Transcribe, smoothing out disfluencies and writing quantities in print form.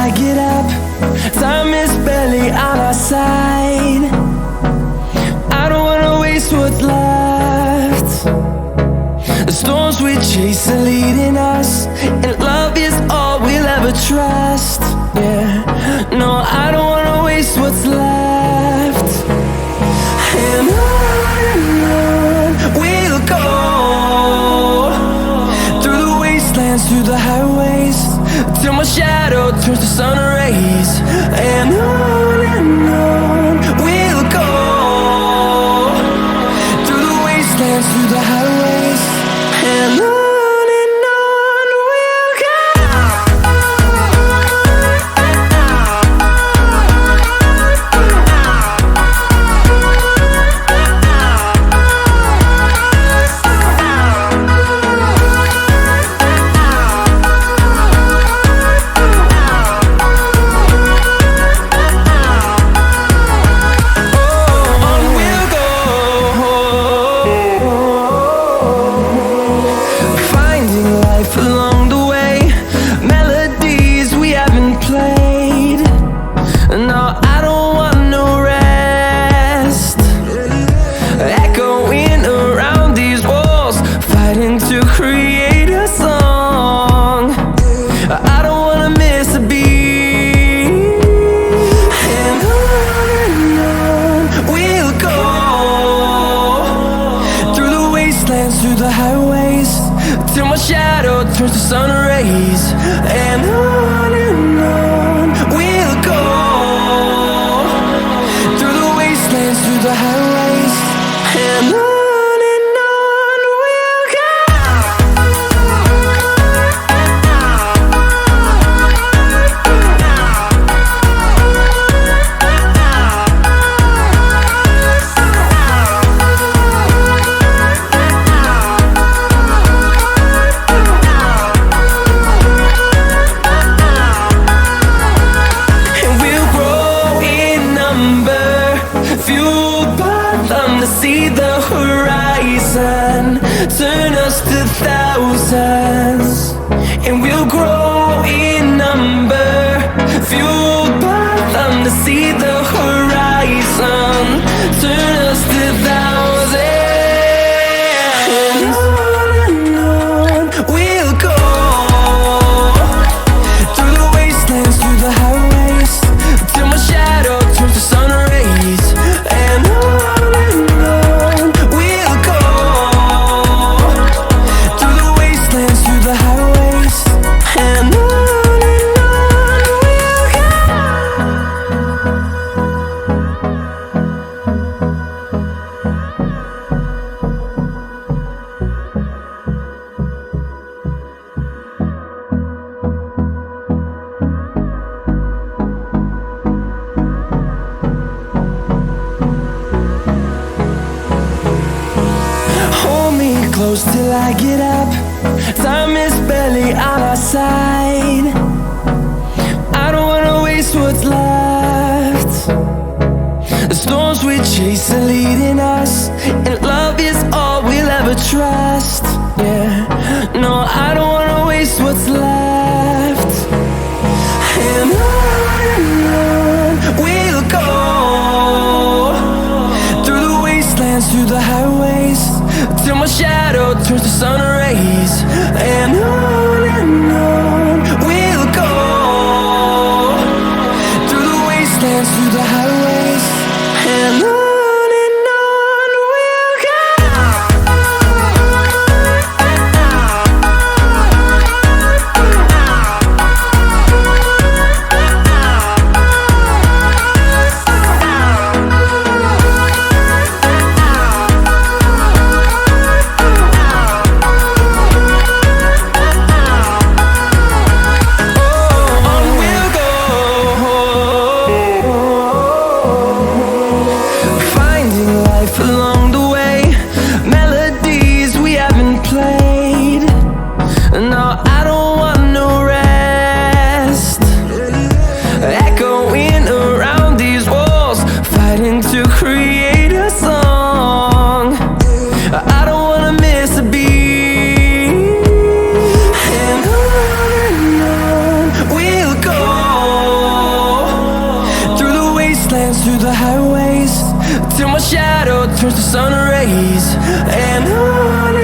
I get up. Time is barely on our side. I don't wanna waste what's left. The storms we chase are leading us, and love is all we'll ever trust. Yeah, no, I don't wanna waste what's left. And on we'll go, through the wastelands, through the highways, till my shadow turns to sun rays. And on we'll go, through the wastelands, through the highways, and on we'll go. Along the way, melodies we haven't played. No, I don't want no rest. Echoing around these walls, fighting to create a song. I don't wanna miss a beat. And on we'll go, through the wastelands, through the highways, till my shadow turns to sun rays. And on we'll go, through the wastelands, through the highways, and on we'll go. Fueled by them to see the horizon, turn us to thousands, and we'll grow in number. Fueled by them to see the horizon, turn us to thousands, and on we'll go, through the wastelands, through the highways, till my shadow turns to sun rays. And on we'll go, through the wastelands, through the highways, and on we'll go. Hold me close till I get up. Time is barely on our side. I don't wanna waste what's left. The storms we chase are leading us, and love is all we'll ever trust. Yeah, no, I don't wanna waste what's left. And on we'll go, through the wastelands, through the highways, till my shadow turns to sun rays. And on we'll go, through the wastelands, through the highways, and on. Oh, wastelands through the highways, till my shadow turns to sun rays. And on